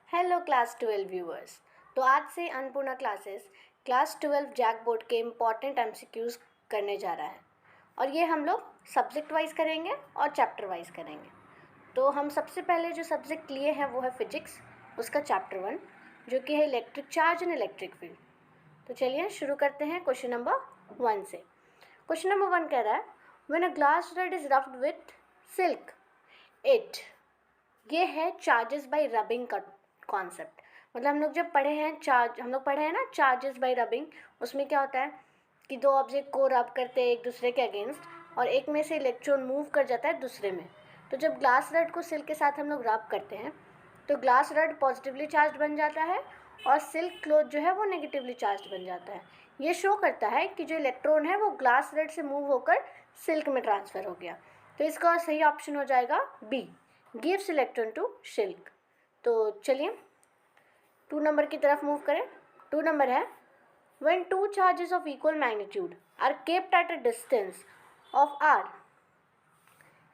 Hello class 12 viewers. तो आज से Annapurna classes class 12 JAC board के इम्पॉर्टेंट एमसीक्यूज़ करने जा रहा है और ये हम लोग सब्जेक्ट वाइज करेंगे और चैप्टर वाइज करेंगे। तो हम सबसे पहले जो सब्जेक्ट लिए हैं वो है फिजिक्स, उसका चैप्टर 1 जो कि है electric charge and electric field. तो चलिए शुरू करते हैं क्वेश्चन नंबर 1 से। क्वेश्चन नंबर 1 कह रहा है when a glass rod is rubbed with silk it, ये है चार्जेस बाय रबिंग का कॉन्सेप्ट। मतलब हम लोग जब पढ़े हैं हम लोग पढ़े हैं ना चार्जेस बाय रबिंग। उसमें क्या होता है कि दो ऑब्जेक्ट को रब करते हैं एक दूसरे के अगेंस्ट और एक में से इलेक्ट्रॉन मूव कर जाता है दूसरे में। तो जब ग्लास रड को सिल्क के साथ हम लोग रब करते हैं तो ग्लास रड पॉजिटिवली चार्ज बन जाता है और सिल्क क्लॉथ जो है वो नेगेटिवली चार्ज बन जाता है। ये शो करता है कि जो इलेक्ट्रॉन है वो ग्लास रड से मूव होकर सिल्क में ट्रांसफ़र हो गया। तो इसका सही ऑप्शन हो जाएगा B, gives electron to silk. तो चलिए 2 नंबर की तरफ मूव करें। 2 नंबर है when two charges of equal magnitude are kept at a distance of r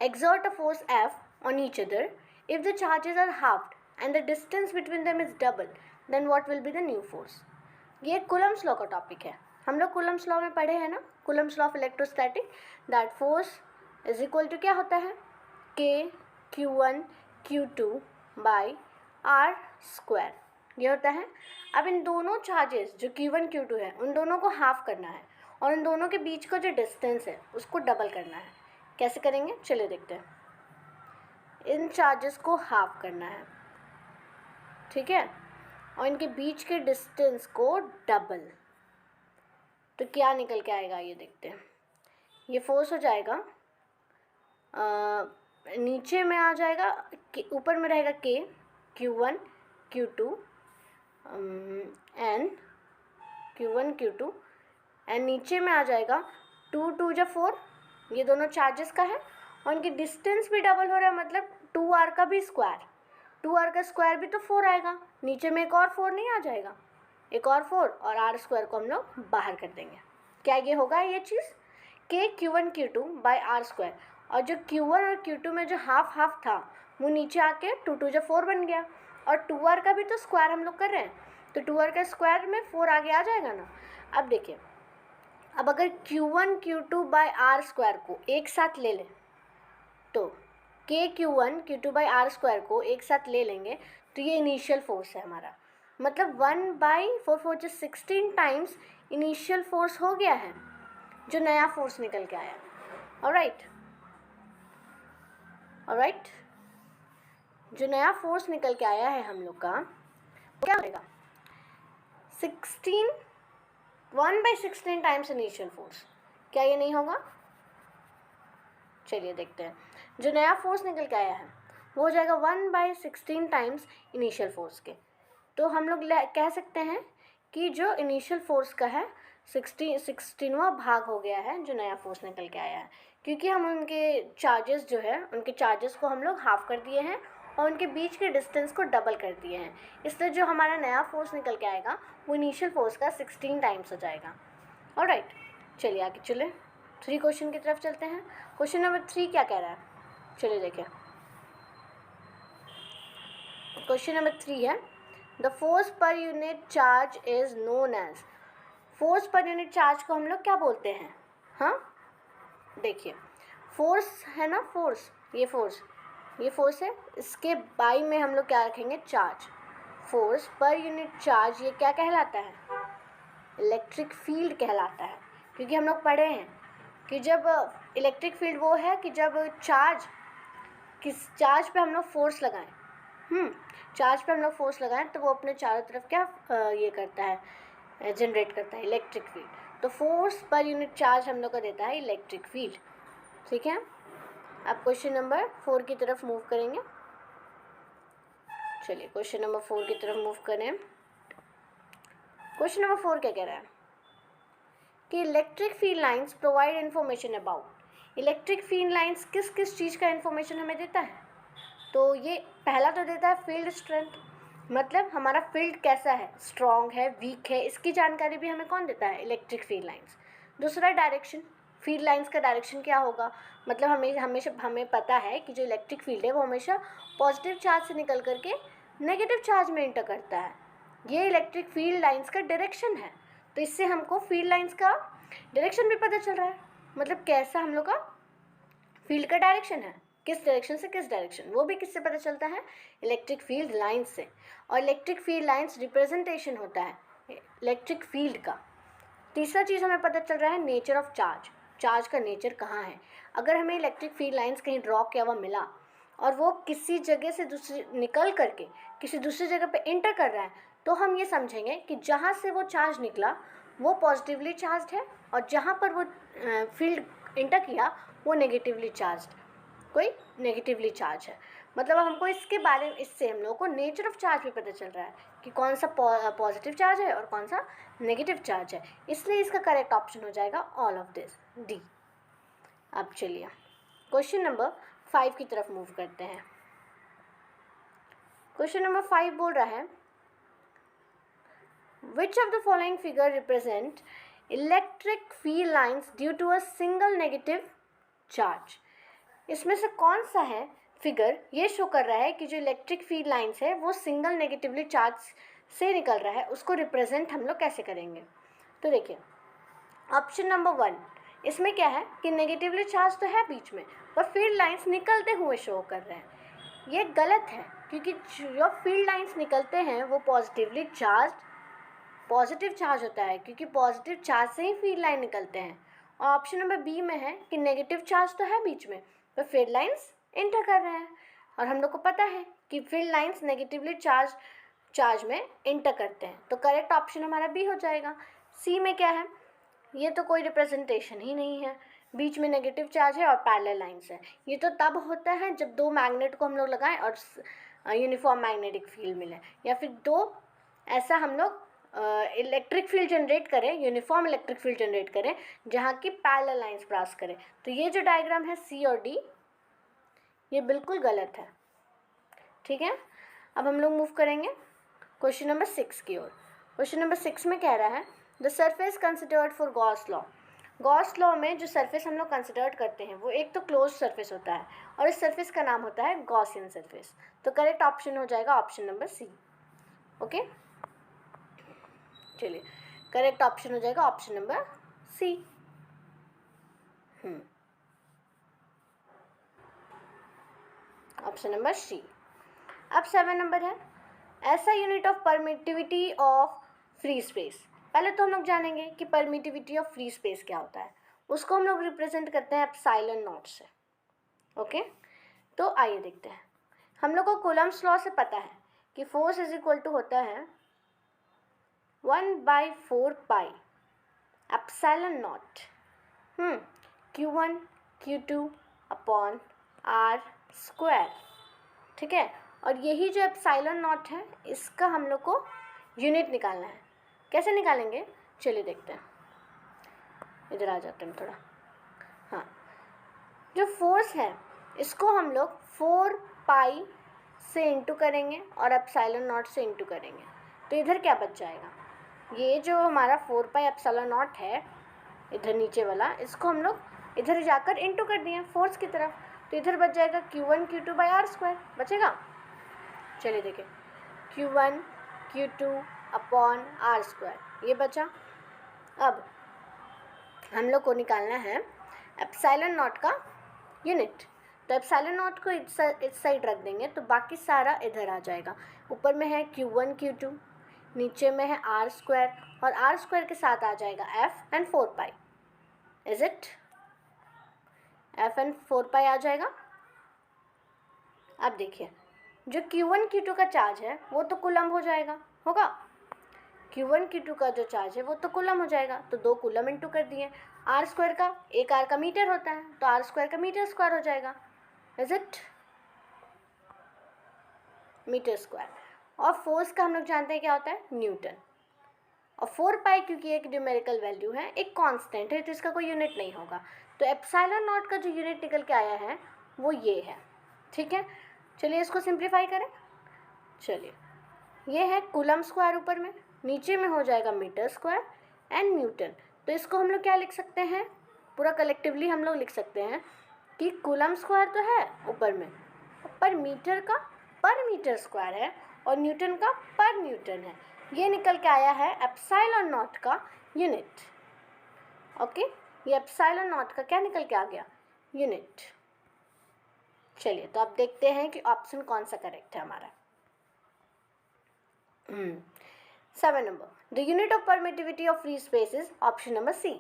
exert a force F on each other. If the charges are halved and the distance between them is double, then what will be the new force? ये Coulomb's law का topic है। हम लोग Coulomb's law में पढ़े हैं ना, Coulomb's law of electrostatic, that force is equal to क्या होता है K Q1 Q2 by R square, ये होता है। अब इन दोनों चार्जेस जो Q1 Q2 है उन दोनों को हाफ करना है और इन दोनों के बीच का जो डिस्टेंस है उसको डबल करना है। कैसे करेंगे चलिए देखते हैं। इन चार्जेस को हाफ करना है, ठीक है, और इनके बीच के डिस्टेंस को डबल। तो क्या निकल के आएगा ये देखते हैं। ये फोर्स हो जाएगा नीचे में आ जाएगा, ऊपर में रहेगा K Q1 Q2 N Q1 Q2 and नीचे में आ जाएगा 2 2 जा 4, ये दोनों चार्जेस का है और इनकी डिस्टेंस भी डबल हो रहा है, मतलब 2r का भी स्क्वायर, 2r का स्क्वायर भी तो 4 आएगा, नीचे में एक और 4 नहीं आ जाएगा, एक और 4 और r स्क्वायर को हम लोग बाहर कर देंगे। क्या ये होगा ये चीज़ K Q1 Q2 by R square, और जो Q1 और Q2 में जो हाफ हाफ था वो नीचे आके 2 2 जा 4 बन गया और 2r का भी तो स्क्वायर हम लोग कर रहे हैं, तो 2r का स्क्वायर में 4 आगे आ जाएगा ना। अब देखिए, अब अगर Q1 Q2 by R square को एक साथ ले लें तो K Q1 Q2 by R square को एक साथ ले लेंगे तो ये इनिशियल फोर्स है हमारा, मतलब 1 बाई 4 4 जो 16 टाइम्स इनिशियल फोर्स हो गया है जो नया फोर्स निकल के आया। ऑलराइट, ऑलराइट, जो नया फोर्स निकल के आया है हम लोग का क्या होगा 16 1 बाई 16 टाइम्स इनिशियल फोर्स। क्या ये नहीं होगा? चलिए देखते हैं। जो नया फोर्स निकल के आया है वो हो जाएगा 1 बाई 16 टाइम्स इनिशियल फोर्स के। तो हम लोग कह सकते हैं कि जो इनिशियल फोर्स का है 16वां भाग हो गया है जो नया फोर्स निकल के आया है, क्योंकि हम उनके चार्जेस जो है उनके चार्जेस को हम लोग हाफ कर दिए हैं और उनके बीच के डिस्टेंस को डबल कर दिए हैं। इसलिए जो हमारा नया फोर्स निकल के आएगा वो इनिशियल फोर्स का 16 टाइम्स हो जाएगा। ऑलराइट, चलिए आगे चले 3 क्वेश्चन की तरफ चलते हैं। क्वेश्चन नंबर 3 क्या कह रहा है चलिए देखिए। क्वेश्चन नंबर 3 है the force per unit charge is known as. Force per unit charge को हम लोग क्या बोलते हैं? हाँ देखिए, फोर्स है ना, फोर्स, ये फोर्स है, इसके बाई में हम लोग क्या रखेंगे charge. Force per unit charge ये क्या कहलाता है? इलेक्ट्रिक फील्ड कहलाता है, क्योंकि हम लोग पढ़े हैं कि जब इलेक्ट्रिक फील्ड वो है कि जब किस चार्ज पे हम लोग फोर्स लगाएं, चार्ज पे हम लोग फोर्स लगाएं तो वो अपने चारों तरफ क्या ये करता है, जनरेट करता है इलेक्ट्रिक फील्ड। तो फोर्स पर यूनिट चार्ज हम लोग का देता है इलेक्ट्रिक फील्ड, ठीक है। अब क्वेश्चन नंबर 4 की तरफ मूव करेंगे। चलिए क्वेश्चन नंबर 4 की तरफ मूव करें। क्वेश्चन नंबर 4 क्या कह रहा है कि electric field lines provide information about. Electric field lines किस किस चीज़ का इन्फॉर्मेशन हमें देता है? तो ये पहला तो देता है फील्ड स्ट्रेंथ, मतलब हमारा फील्ड कैसा है, स्ट्रॉन्ग है, वीक है, इसकी जानकारी भी हमें कौन देता है? Electric field lines. दूसरा डायरेक्शन, फील्ड लाइंस का डायरेक्शन क्या होगा, मतलब हमें पता है कि जो इलेक्ट्रिक फील्ड है वो हमेशा पॉजिटिव चार्ज से निकल करके नेगेटिव चार्ज में इंटर करता है। ये इलेक्ट्रिक फील्ड लाइंस का डायरेक्शन है। तो इससे हमको फील्ड लाइंस का डायरेक्शन भी पता चल रहा है, मतलब कैसा हम लोग का फील्ड का डायरेक्शन है, किस डायरेक्शन से किस डायरेक्शन, वो भी किससे पता चलता है, इलेक्ट्रिक फील्ड लाइंस से। और इलेक्ट्रिक फील्ड लाइंस रिप्रेजेंटेशन होता है इलेक्ट्रिक फील्ड का। तीसरा चीज़ हमें पता चल रहा है नेचर ऑफ चार्ज, चार्ज का नेचर कहाँ है। अगर हमें इलेक्ट्रिक फील्ड लाइंस कहीं ड्रॉ किया हुआ मिला और वो किसी जगह से दूसरी निकल करके किसी दूसरी जगह पे इंटर कर रहा है, तो हम ये समझेंगे कि जहाँ से वो चार्ज निकला वो पॉजिटिवली चार्ज है और जहाँ पर वो फील्ड इंटर किया वो नेगेटिवली चार्ज, कोई नेगेटिवली चार्ज है। मतलब हमको इसके बारे में, इससे हम लोगों को नेचर ऑफ चार्ज भी पता चल रहा है कि कौन सा पॉजिटिव चार्ज है और कौन सा नेगेटिव चार्ज है। इसलिए इसका करेक्ट ऑप्शन हो जाएगा ऑल ऑफ दिस, डी। अब चलिए क्वेश्चन नंबर 5 की तरफ मूव करते हैं। क्वेश्चन नंबर 5 बोल रहा है Which of the following figure represent electric field lines due to a single negative charge? इसमें से कौन सा है फिगर ये शो कर रहा है कि जो इलेक्ट्रिक फील्ड लाइंस है वो सिंगल नेगेटिवली चार्ज से निकल रहा है, उसको रिप्रेजेंट हम लोग कैसे करेंगे। तो देखिए ऑप्शन नंबर 1, इसमें क्या है कि नेगेटिवली चार्ज तो है बीच में पर फील्ड लाइंस निकलते हुए शो कर रहे हैं। ये गलत है क्योंकि जो फील्ड लाइंस निकलते हैं वो पॉजिटिव चार्ज होता है, क्योंकि पॉजिटिव चार्ज से ही फील्ड लाइन निकलते हैं। और ऑप्शन नंबर बी में है कि नेगेटिव चार्ज तो है बीच में पर फील्ड लाइंस इंटर कर रहे हैं, और हम लोग को पता है कि फील्ड लाइंस नेगेटिवली चार्ज में इंटर करते हैं। तो करेक्ट ऑप्शन हमारा बी हो जाएगा। सी में क्या है, ये तो कोई रिप्रेजेंटेशन ही नहीं है, बीच में नेगेटिव चार्ज है और पैरेलल लाइंस है। ये तो तब होता है जब दो मैग्नेट को हम लोग लगाएं और यूनिफॉर्म मैग्नेटिक फील्ड मिले, या फिर दो ऐसा हम लोग इलेक्ट्रिक फील्ड जनरेट करें, यूनिफॉर्म इलेक्ट्रिक फील्ड जनरेट करें जहाँ की पैरेलल लाइंस क्रॉस करें। तो ये जो डायग्राम है सी और डी ये बिल्कुल गलत है। ठीक है, अब हम लोग मूव करेंगे क्वेश्चन नंबर 6 की ओर। क्वेश्चन नंबर 6 में कह रहा है the surface considered for Gauss law. Gauss law में जो सरफेस हम लोग कंसिडर करते हैं वो एक तो क्लोज सरफेस होता है और इस सरफेस का नाम होता है गॉसियन सरफेस। तो करेक्ट ऑप्शन हो जाएगा ऑप्शन नंबर सी। ओके, चलिए करेक्ट ऑप्शन हो जाएगा option number C. Option number C. अब 7 नंबर है ऐसा unit of permittivity of free space. पहले तो हम लोग जानेंगे कि परमिटिविटी ऑफ फ्री स्पेस क्या होता है, उसको हम लोग रिप्रेजेंट करते हैं एप्सिलॉन नॉट से। ओके, तो आइए देखते हैं। हम लोग को कूलम्ब्स लॉ से पता है कि फोर्स इज इक्वल टू होता है 1/4 pi epsilon not Q1 Q2 upon R square. ठीक है, और यही जो एप्सिलॉन नॉट है इसका हम लोग को यूनिट निकालना है। कैसे निकालेंगे चलिए देखते हैं। इधर आ जाते हैं थोड़ा। हाँ, जो फोर्स है इसको हम लोग 4 पाई से इंटू करेंगे और एप्सिलॉन नॉट से इंटू करेंगे, तो इधर क्या बच जाएगा, ये जो हमारा 4 पाई एप्सिलॉन नॉट है इधर नीचे वाला, इसको हम लोग इधर जाकर इंटू कर दिए फोर्स की तरफ, तो इधर बच जाएगा Q1 Q2 by R square बचेगा। चलिए देखिए Q1 Q2 upon R square ये बचा। अब हम लोग को निकालना है एप्सिलॉन नॉट का यूनिट, तो एप्सिलॉन नॉट को इस साइड रख देंगे तो बाकी सारा इधर आ जाएगा। ऊपर में है Q1 Q2, नीचे में है R स्क्वायर और R स्क्वायर के साथ आ जाएगा F and 4 pi. Is it F and 4 पाई आ जाएगा। अब देखिए जो Q1 Q2 का चार्ज है वो तो कूलम हो जाएगा, होगा Q1 Q2 का जो चार्ज है वो तो कूलम हो जाएगा, तो 2 कूलम इंटू कर दिए। R स्क्वायर का एक R का मीटर होता है तो R स्क्वायर का मीटर स्क्वायर हो जाएगा। Is it metre square. और फोर्स का हम लोग जानते हैं क्या होता है न्यूटन, और 4 पाई क्योंकि एक न्यूमेरिकल वैल्यू है, एक कांस्टेंट है, तो इसका कोई यूनिट नहीं होगा। तो एप्सिलॉन नॉट का जो यूनिट निकल के आया है वो ये है। ठीक है, चलिए इसको सिंप्लीफाई करें। चलिए ये है कूलम स्क्वायर ऊपर में, नीचे में हो जाएगा मीटर स्क्वायर एंड न्यूटन। तो इसको हम लोग क्या लिख सकते हैं, पूरा कलेक्टिवली हम लोग लिख सकते हैं कि कूलम स्क्वायर तो है ऊपर में, पर मीटर का पर मीटर स्क्वायर है और न्यूटन का पर न्यूटन है। ये निकल के आया है एप्सिलॉन नॉट का यूनिट। ओके, ये एप्सिलॉन नॉट का क्या निकल के आ गया? यूनिट। चलिए, तो अब देखते हैं कि ऑप्शन कौन सा करेक्ट है हमारा। 7 number, the unit of permittivity of free space is option number C,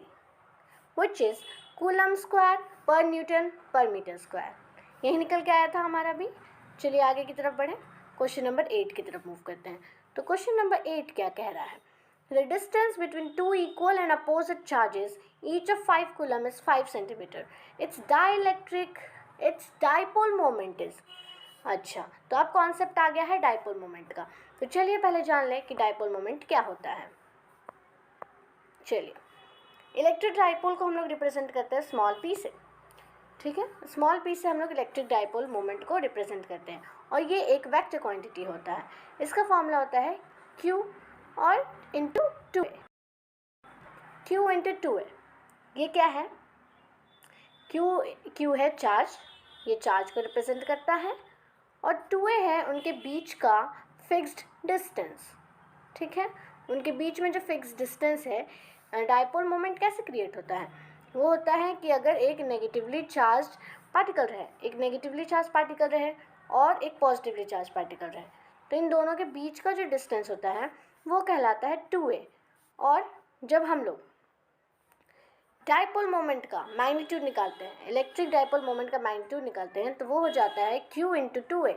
which is coulomb square per Newton per meter square। यही निकल के आया था हमारा भी। चलिए आगे की तरफ बढ़ें, क्वेश्चन नंबर 8 की तरफ मूव करते हैं। तो क्वेश्चन नंबर 8 क्या कह रहा है? The distance between two equal and opposite charges, each of 5 coulomb, is 5 centimeter. Its dipole moment is। अच्छा, तो अब कॉन्सेप्ट आ गया है डाइपोल मोमेंट का। तो चलिए पहले जान लें कि डाइपोल मोमेंट क्या होता है। चलिए, इलेक्ट्रिक डाइपोल को हम लोग रिप्रेजेंट करते हैं स्मॉल पी से। ठीक है, स्मॉल पी से हम लोग इलेक्ट्रिक डाइपोल मोमेंट को रिप्रेजेंट करते हैं और ये एक वेक्टर क्वांटिटी होता है। इसका फॉर्मूला होता है Q और into 2A। Q into 2A, ये क्या है? Q है चार्ज, ये चार्ज को रिप्रेजेंट करता है, और 2A है उनके बीच का फिक्स्ड डिस्टेंस। ठीक है, उनके बीच में जो फिक्स्ड डिस्टेंस है, डाइपोल मोमेंट कैसे क्रिएट होता है? वो होता है कि अगर एक नेगेटिवली चार्ज पार्टिकल रहे और एक पॉजिटिवली चार्ज पार्टिकल रहे, तो इन दोनों के बीच का जो डिस्टेंस होता है वो कहलाता है 2A। और जब हम लोग डाइपोल मोमेंट का मैग्नीट्यूड निकालते हैं, इलेक्ट्रिक डाइपोल मोमेंट का मैग्नीट्यूड निकालते हैं, तो वो हो जाता है Q इंटू 2A।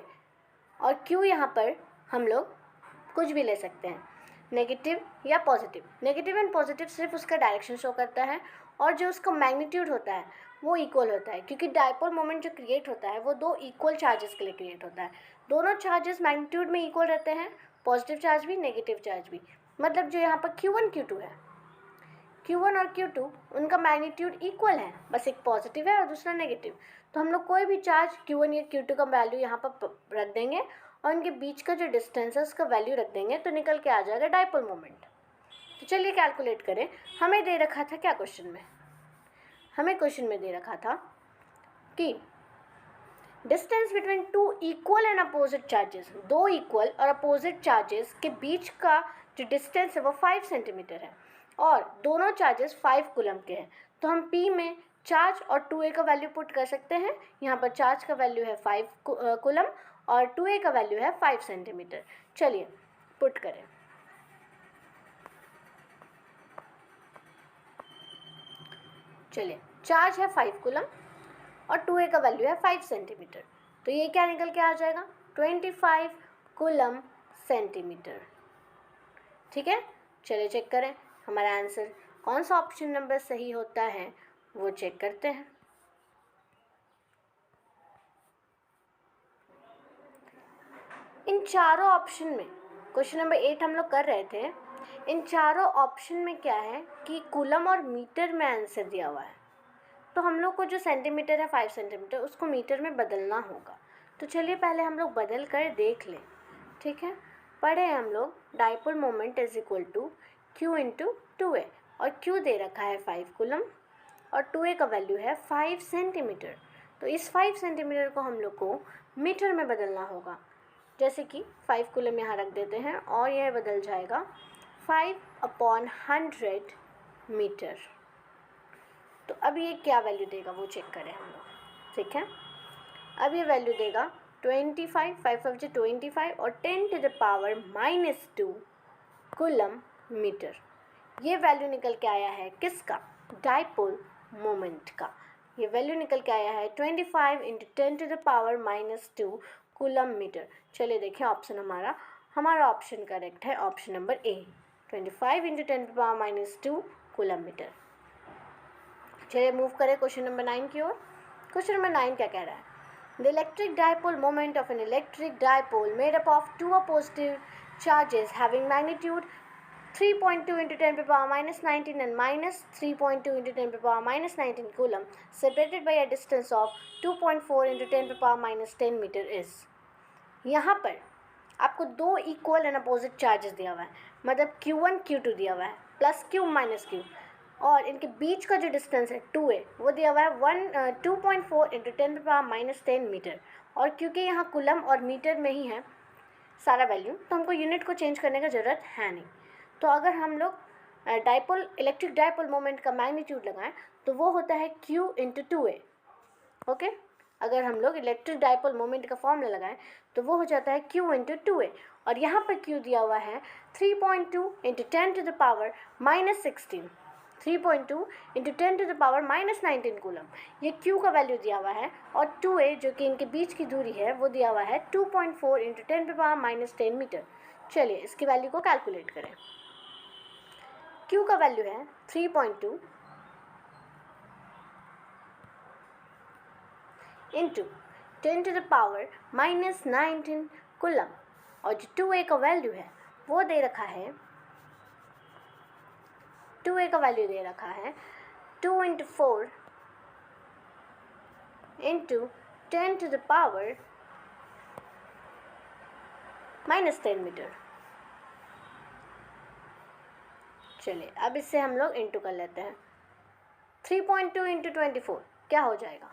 और Q यहाँ पर हम लोग कुछ भी ले सकते हैं, नेगेटिव या पॉजिटिव। नेगेटिव एंड पॉजिटिव सिर्फ उसका डायरेक्शन शो करता है, और जो उसका मैग्नीट्यूड होता है वो इक्वल होता है, क्योंकि डाइपोल मोमेंट जो क्रिएट होता है वो दो इक्वल चार्जेस के लिए क्रिएट होता है। दोनों चार्जेस मैग्नीट्यूड में इक्वल रहते हैं, पॉजिटिव चार्ज भी नेगेटिव चार्ज भी। मतलब जो यहाँ पर Q1 Q2 है, Q1 और Q2 उनका मैग्नीट्यूड इक्वल है, बस एक पॉजिटिव है और दूसरा नेगेटिव। तो हम लोग कोई भी चार्ज Q1 या Q2 का वैल्यू यहाँ पर रख देंगे और उनके बीच का जो डिस्टेंस है उसका वैल्यू रख देंगे, तो निकल के आ जाएगा डाइपोल मोमेंट। तो चलिए कैलकुलेट करें। हमें दे रखा था क्या क्वेश्चन में? हमें क्वेश्चन में दे रखा था कि distance between two equal and opposite charges, दो इक्वल और अपोजिट चार्जेस के बीच का जो डिस्टेंस है वो 5 सेंटीमीटर है, और दोनों चार्जेस 5 कूलम के हैं। तो हम P में चार्ज और 2A का वैल्यू पुट कर सकते हैं। यहाँ पर चार्ज का वैल्यू है 5 कूलम और 2A का वैल्यू है 5 सेंटीमीटर। चलिए पुट करें। चलिए, चार्ज है 5 कूलम और 2A का वैल्यू है 5 सेंटीमीटर, तो ये क्या निकल के आ जाएगा? 25 कूलम सेंटीमीटर। ठीक है, चलिए चेक करें हमारा आंसर कौन सा ऑप्शन नंबर सही होता है, वो चेक करते हैं। इन चारों ऑप्शन में, क्वेश्चन नंबर 8 हम लोग कर रहे थे, इन चारों ऑप्शन में क्या है कि कूलम और मीटर में आंसर दिया हुआ है, तो हम लोग को जो सेंटीमीटर है 5 सेंटीमीटर उसको मीटर में बदलना होगा। तो चलिए पहले हम लोग बदल कर देख लें। ठीक है, पढ़े हम लोग dipole moment is equal to Q into 2A, और Q दे रखा है 5 कूलम और 2A का वैल्यू है 5 सेंटीमीटर। तो इस 5 सेंटीमीटर को हम लोग को मीटर में बदलना होगा। जैसे कि 5 कूलम यहाँ रख देते हैं और यह बदल जाएगा 5/100 मीटर। तो अब ये क्या वैल्यू देगा वो चेक करें हम लोग। ठीक है, अब ये वैल्यू देगा 25, 5 5 25 और 10⁻⁻2 कूलम मीटर। ये वैल्यू निकल के आया है किसका? डाइपोल मोमेंट का। ये वैल्यू निकल के आया है 25 × 10⁻⁻2 कूलम मीटर। चलिए देखें ऑप्शन हमारा ऑप्शन करेक्ट है, option number A, 25 × 10⁻⁻2 coulomb metre. चलिए मूव करें क्वेश्चन नंबर 9 की ओर। क्वेश्चन नंबर 9 क्या कह रहा है? The electric dipole moment of an electric dipole made up of two opposite charges having magnitude 3.2 × 10⁻⁻19 and -3.2 × 10⁻⁻19 coulomb separated by a distance of 2.4 × 10⁻⁻10 metre is। यहाँ पर आपको दो इक्वल एंड अपोजिट चार्जेस दिया हुआ है, मतलब Q1 Q2 दिया हुआ है प्लस Q माइनस Q, और इनके बीच का जो डिस्टेंस है 2A वो दिया हुआ है 2.4 × 10⁻⁻10 मीटर, और क्योंकि यहाँ कूलम और मीटर में ही है सारा वैल्यू, तो हमको यूनिट को चेंज करने का ज़रूरत है नहीं। तो अगर हम लोग डाइपोल इलेक्ट्रिक डाइपोल मोमेंट का मैग्नीट्यूड लगाएं तो वो होता है Q × 2A। ओके, अगर हम लोग इलेक्ट्रिक डाइपोल मोमेंट का फॉर्मूला लगाएं तो वो हो जाता है Q × 2A। और यहाँ पर Q दिया हुआ है 3.2 × 10⁻⁻16, 3.2 × 10⁻⁻19 कूलम, ये Q का वैल्यू दिया हुआ है। और 2A जो कि इनके बीच की दूरी है वो दिया हुआ है 2.4 × 10⁻⁻10 मीटर। चलिए इसकी वैल्यू को कैलकुलेट करें। Q का वैल्यू है 3.2 × 10⁻⁻19 कूलम, और जो 2A का वैल्यू है वो दे रखा है, 2A का वैल्यू दे रखा है 2 × 4 × 10⁻⁻10 मीटर। चलिए अब इससे हम लोग इंटू कर लेते हैं। 3.2 × 24 क्या हो जाएगा?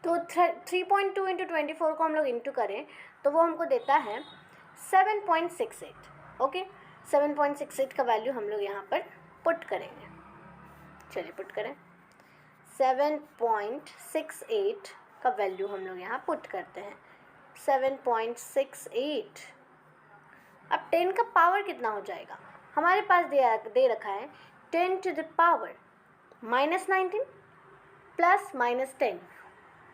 तो 3.2 × 24 को हम लोग इंटू करें तो वो हमको देता है 7.68। ओके, 7.68 का वैल्यू हम लोग यहाँ पर पुट करेंगे। चलिए पुट करें, 7.68 का वैल्यू हम लोग यहाँ पुट करते हैं। 7.68, अब 10 का पावर कितना हो जाएगा? हमारे पास दे रखा है 10⁻⁻19 प्लस -10,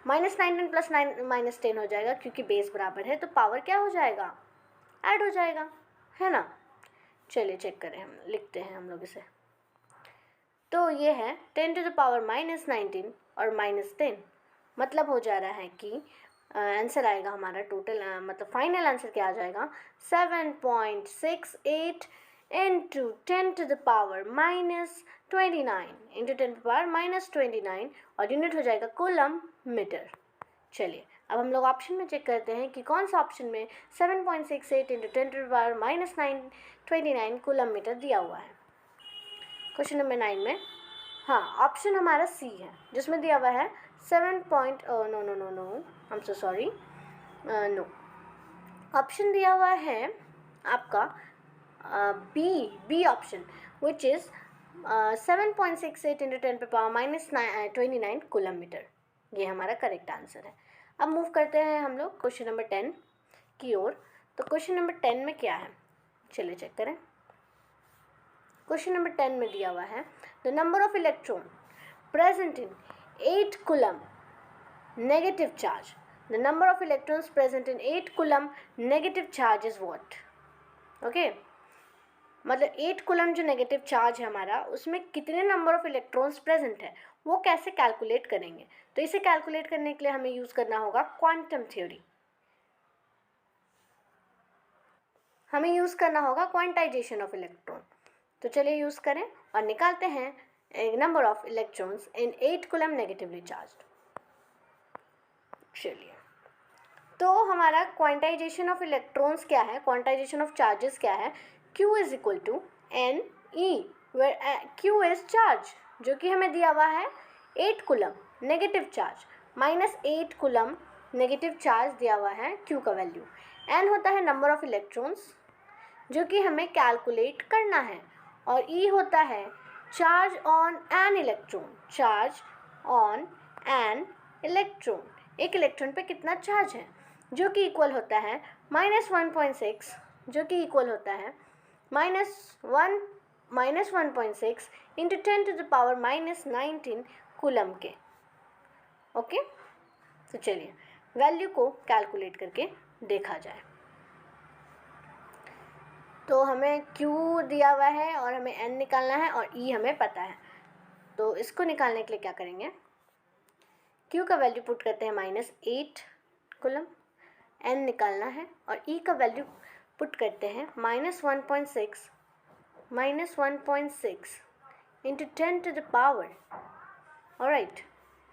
-19 प्लस -10 हो जाएगा, क्योंकि बेस बराबर है तो पावर क्या हो जाएगा? ऐड हो जाएगा, है ना। चलिए चेक करें, हम लिखते हैं हम लोग इसे। तो ये है 10⁻⁻19 और -10, मतलब हो जा रहा है कि आंसर आएगा हमारा टोटल, मतलब फाइनल आंसर क्या आ जाएगा? 7.68 × 10⁻⁻29 × 10⁻⁻29, और यूनिट हो जाएगा कूलम मीटर। चलिए अब हम लोग ऑप्शन में चेक करते हैं कि कौन सा ऑप्शन में 7.68 × 10⁻⁻29 कूलम मीटर दिया हुआ है। क्वेश्चन नंबर 9 में, हाँ, ऑप्शन हमारा सी है जिसमें दिया हुआ है 7. No, I am so sorry, no, option दिया हुआ है आपका B option, which is 7.68 × 10⁻⁻29 coulomb metre. ये हमारा करेक्ट आंसर है। अब मूव करते हैं हम लोग क्वेश्चन नंबर 10 की ओर। तो क्वेश्चन नंबर 10 में क्या है, चलिए चेक करें। क्वेश्चन नंबर 10 में दिया हुआ है the number of electron present in 8 coulomb negative charge, the number of electrons present in 8 coulomb negative charge is what. Okay, मतलब 8 कूलम जो नेगेटिव चार्ज है हमारा, उसमें कितने नंबर ऑफ इलेक्ट्रॉन्स प्रेजेंट है वो कैसे कैलकुलेट करेंगे। तो इसे कैलकुलेट करने के लिए हमें यूज़ करना होगा क्वांटम थ्योरी, हमें यूज़ करना होगा क्वांटाइजेशन ऑफ इलेक्ट्रॉन। तो चलिए यूज़ करें और निकालते हैं number of electrons in 8 coulomb negatively charged. चलिए, तो हमारा क्वांटाइजेशन ऑफ इलेक्ट्रॉन्स क्या है, क्वांटाइजेशन ऑफ चार्जेस क्या है? Q is equal to NE, where Q is charge, जो कि हमें दिया हुआ है 8 coulomb negative charge, -8 coulomb negative charge दिया हुआ है Q का वैल्यू। N होता है नंबर ऑफ इलेक्ट्रॉन्स जो कि हमें कैलकुलेट करना है, और E होता है charge on an electron, charge on an electron, एक इलेक्ट्रॉन पे कितना चार्ज है, जो कि इक्वल होता है -1.6, जो कि इक्वल होता है -1.6 × 10⁻⁻19 कूलम के। ओके, तो चलिए वैल्यू को कैलकुलेट करके देखा जाए। तो हमें Q दिया हुआ है और हमें N निकालना है और E हमें पता है। तो इसको निकालने के लिए क्या करेंगे, Q का वैल्यू पुट करते हैं -8 कूलम, N निकालना है और E का वैल्यू पुट करते हैं -1.6 × 10⁻, ऑलराइट,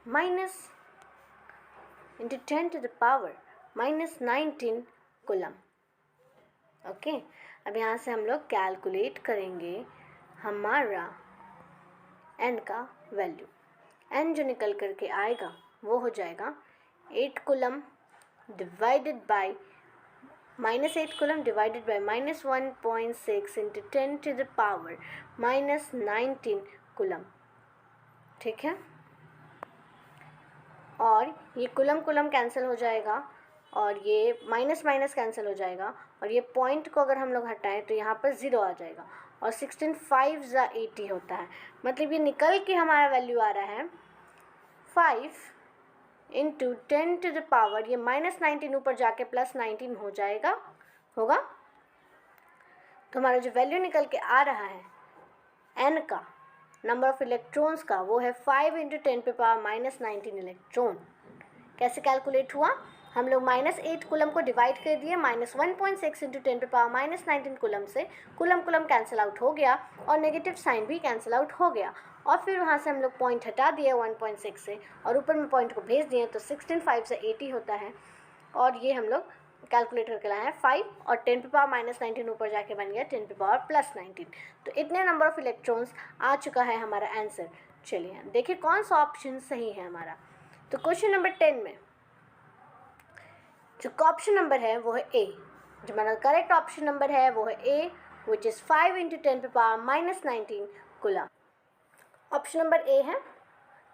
-10⁻⁻19 कूलम। ओके, अब यहाँ से हम लोग कैलकुलेट करेंगे हमारा N का वैल्यू। N जो निकल करके आएगा वो हो जाएगा 8 coulomb divided by -8 coulomb divided by -1.6 into 10⁻⁻19 coulomb. ठीक है, और ये कूलम कूलम कैंसिल हो जाएगा और ये माइनस माइनस कैंसिल हो जाएगा और ये पॉइंट को अगर हम लोग हटाएं तो यहाँ पर 0 आ जाएगा और 16 5 ज़ा 80 होता है। मतलब ये निकल के हमारा वैल्यू आ रहा है 5 इंटू 10⁻, ये -19 ऊपर जाके +19 हो जाएगा होगा। तो हमारा जो वैल्यू निकल के आ रहा है n का, नंबर ऑफ इलेक्ट्रॉन्स का, वो है 5 इंटू 10⁻⁻19 इलेक्ट्रॉन। कैसे कैलकुलेट हुआ? हम लोग -8 कूलम को डिवाइड कर दिए -1.6 इंटू 10⁻⁻19 कूलम से, कूलम कूलम कैंसिल आउट हो गया और नेगेटिव साइन भी कैंसिल आउट हो गया और फिर वहाँ से हम लोग पॉइंट हटा दिए 1.6 से और ऊपर में पॉइंट को भेज दिए तो 16 5 से 80 होता है और ये हम लोग कैलकुलेट करके लाए हैं 5 और 10⁻⁻19 ऊपर जाके बन गया 10⁻+19। तो इतने नंबर ऑफ इलेक्ट्रॉन्स आ चुका है हमारा आंसर। चलिए देखिए कौन सा ऑप्शन सही है हमारा। तो क्वेश्चन नंबर 10 में जो ऑप्शन नंबर है वो है ए, जो हमारा करेक्ट ऑप्शन नंबर है वो है A, which is 5 into 10⁻⁻19 coulomb. Option number A है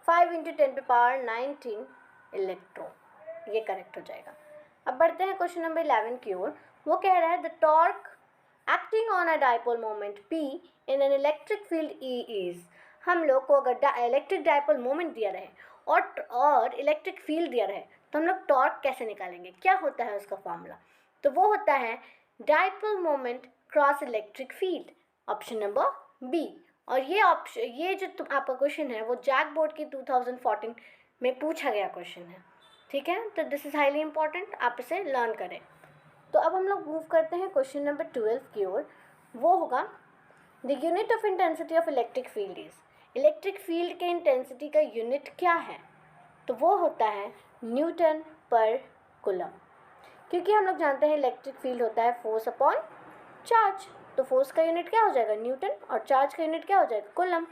5 इंटू 10⁻19 इलेक्ट्रॉन, ये करेक्ट हो जाएगा। अब बढ़ते हैं क्वेश्चन नंबर 11 की ओर। वो कह रहा है the torque acting on a dipole moment P in an electric field E is. हम लोग को अगर इलेक्ट्रिक डाइपोल मोमेंट दिया रहे और इलेक्ट्रिक फील्ड दिया रहे तो हम लोग टॉर्क कैसे निकालेंगे? क्या होता है उसका फॉर्मूला? तो वो होता है dipole moment cross electric field, option number B. और ये जो आपका क्वेश्चन है वो जैक बोर्ड की 2014 में पूछा गया क्वेश्चन है। ठीक है, तो दिस इज़ हाईली इंपॉर्टेंट, आप इसे लर्न करें। तो अब हम लोग मूव करते हैं क्वेश्चन नंबर 12 की ओर। वो होगा the unit of intensity of electric field is. Electric field के इंटेंसिटी का यूनिट क्या है? तो वो होता है न्यूटन पर कूलम, क्योंकि हम लोग जानते हैं इलेक्ट्रिक फील्ड होता है फोर्स अपॉन चार्ज। तो फोर्स का यूनिट क्या हो जाएगा? न्यूटन, और चार्ज का यूनिट क्या हो जाएगा? कूलम।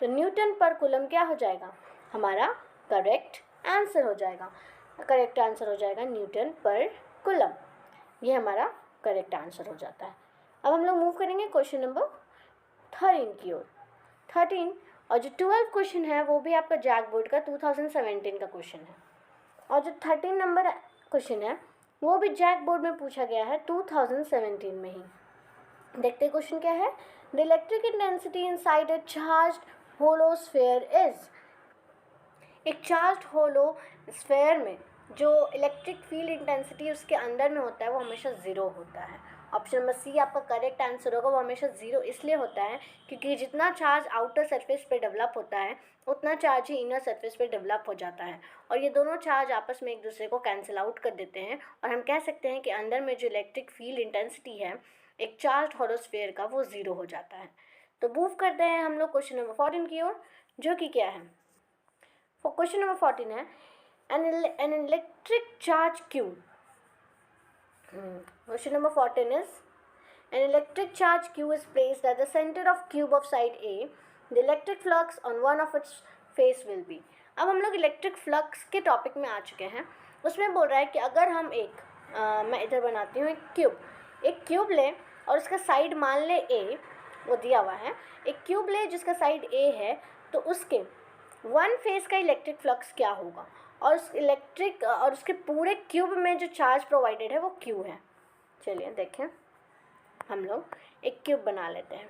तो न्यूटन पर कूलम क्या हो जाएगा? हमारा करेक्ट आंसर हो जाएगा। करेक्ट आंसर हो जाएगा न्यूटन पर कूलम, ये हमारा करेक्ट आंसर हो जाता है। अब हम लोग मूव करेंगे क्वेश्चन नंबर 13 की ओर। 13 और जो 12 क्वेश्चन है वो भी आपका जैक बोर्ड का 2017 का क्वेश्चन है और जो 13 नंबर क्वेश्चन है वो भी जैक बोर्ड में पूछा गया है 2017 में ही। देखते क्वेश्चन क्या है। The electric intensity inside a charged hollow sphere is. एक चार्ज्ड होलो स्फीयर में जो इलेक्ट्रिक फील्ड इंटेंसिटी उसके अंदर में होता है वो हमेशा 0 होता है। ऑप्शन नंबर सी आपका करेक्ट आंसर होगा। वो हमेशा 0 इसलिए होता है क्योंकि जितना चार्ज आउटर सरफेस पे डेवलप होता है उतना चार्ज ही इनर सरफेस पे डेवलप हो जाता है और ये दोनों चार्ज आपस में एक दूसरे को कैंसिल आउट कर देते हैं और हम कह सकते हैं कि अंदर में जो इलेक्ट्रिक फील्ड इंटेंसिटी है एक चार्ज्ड होलो स्फीयर का वो 0 हो जाता है। तो मूव करते हैं हम लोग क्वेश्चन नंबर 14 की ओर, जो कि क्या है। क्वेश्चन नंबर 14 है an electric charge Q. Question number 14 is an electric charge Q is placed at the center of cube of side A. The electric flux on one of its face will be. अब हम लोग electric flux के topic में आ चुके हैं। उसमें बोल रहा है कि अगर हम मैं इधर बनाती हूँ एक क्यूब लें और उसका साइड मान ले A, वो दिया हुआ है। एक क्यूब ले जिसका साइड A है तो उसके वन फेस का इलेक्ट्रिक फ्लक्स क्या होगा और उस इलेक्ट्रिक और उसके पूरे क्यूब में जो चार्ज प्रोवाइडेड है वो क्यू है। चलिए देखें, हम लोग एक क्यूब बना लेते हैं।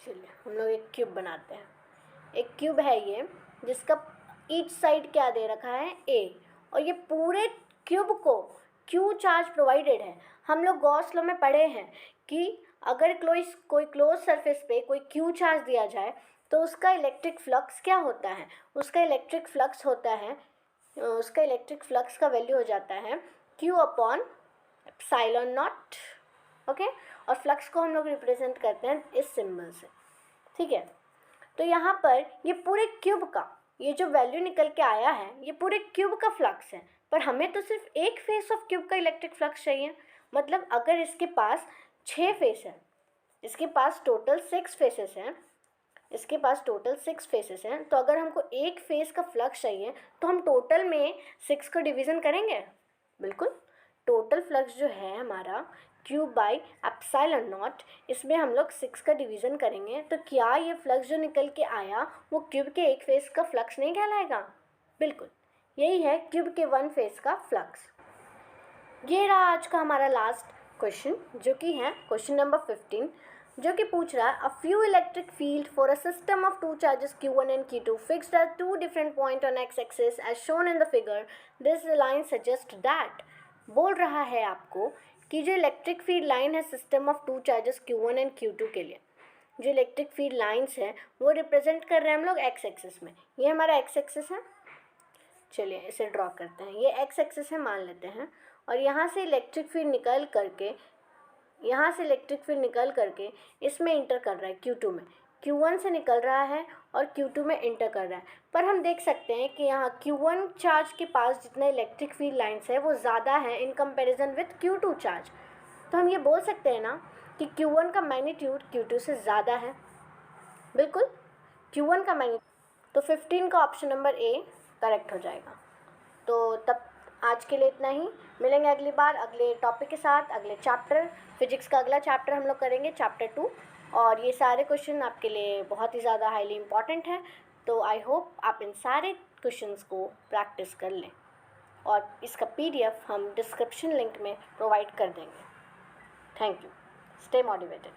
चलिए हम लोग एक क्यूब बनाते हैं। एक क्यूब है ये जिसका ईच साइड क्या दे रखा है A और ये पूरे क्यूब को क्यू चार्ज प्रोवाइडेड है। हम लोग गॉस लॉ में पढ़े हैं कि अगर कोई क्लोज सरफेस पे कोई क्यू चार्ज दिया जाए तो उसका इलेक्ट्रिक फ्लक्स क्या होता है? उसका इलेक्ट्रिक फ्लक्स का वैल्यू हो जाता है Q upon epsilon not. Okay, और फ्लक्स को हम लोग रिप्रेजेंट करते हैं इस सिंबल से। ठीक है, तो यहाँ पर ये पूरे क्यूब का ये जो वैल्यू निकल के आया है ये पूरे क्यूब का फ्लक्स है, पर हमें तो सिर्फ एक फेस ऑफ क्यूब का इलेक्ट्रिक फ्लक्स चाहिए। मतलब अगर इसके पास 6 फेस है, इसके पास टोटल 6 फेसेस हैं, इसके पास टोटल 6 फेसेस हैं, तो अगर हमको एक फेस का फ्लक्स चाहिए तो हम टोटल में 6 का डिवीज़न करेंगे। बिल्कुल, टोटल फ्लक्स जो है हमारा क्यूब बाई एप्सिलॉन नॉट, इसमें हम लोग 6 का डिवीज़न करेंगे, तो क्या ये फ्लक्स जो निकल के आया वो क्यूब के एक फेस का फ्लक्स नहीं कहलाएगा? बिल्कुल, यही है क्यूब के 1 फेस का फ्लक्स। ये रहा आज का हमारा लास्ट क्वेश्चन, जो कि है क्वेश्चन नंबर 15, जो कि पूछ रहा है a few electric field for a system of two charges Q1 and Q2 fixed at two different point on X axis as shown in the figure, this line suggest that. बोल रहा है आपको कि जो इलेक्ट्रिक फील्ड लाइन है system of two charges Q1 and Q2 के लिए, जो इलेक्ट्रिक फील्ड लाइंस हैं वो रिप्रेजेंट कर रहे हैं हम लोग एक्स एक्सिस में। ये हमारा एक्स एक्सिस है, चलिए इसे ड्रॉ करते हैं। ये एक्स एक्सिस है मान लेते हैं, और यहाँ से इलेक्ट्रिक फील्ड निकल करके इसमें इंटर कर रहा है Q2 में, Q1 से निकल रहा है और Q2 में इंटर कर रहा है। पर हम देख सकते हैं कि यहाँ Q1 चार्ज के पास जितना इलेक्ट्रिक फील्ड लाइंस है वो ज़्यादा है in comparison with Q2 charge. तो हम ये बोल सकते हैं ना कि Q1 का मैग्नीट्यूड Q2 से ज़्यादा है। बिल्कुल, Q1 का मैग्नीट्यूड, तो 15 का ऑप्शन नंबर ए करेक्ट हो जाएगा। तो तब आज के लिए इतना ही, मिलेंगे अगली बार अगले टॉपिक के साथ। अगले चैप्टर फिजिक्स का अगला चैप्टर हम लोग करेंगे, चैप्टर 2, और ये सारे क्वेश्चन आपके लिए बहुत ही ज़्यादा हाईली इंपॉर्टेंट है। तो आई होप आप इन सारे क्वेश्चंस को प्रैक्टिस कर लें, और इसका PDF हम डिस्क्रिप्शन लिंक में प्रोवाइड कर देंगे। Thank you, stay motivated.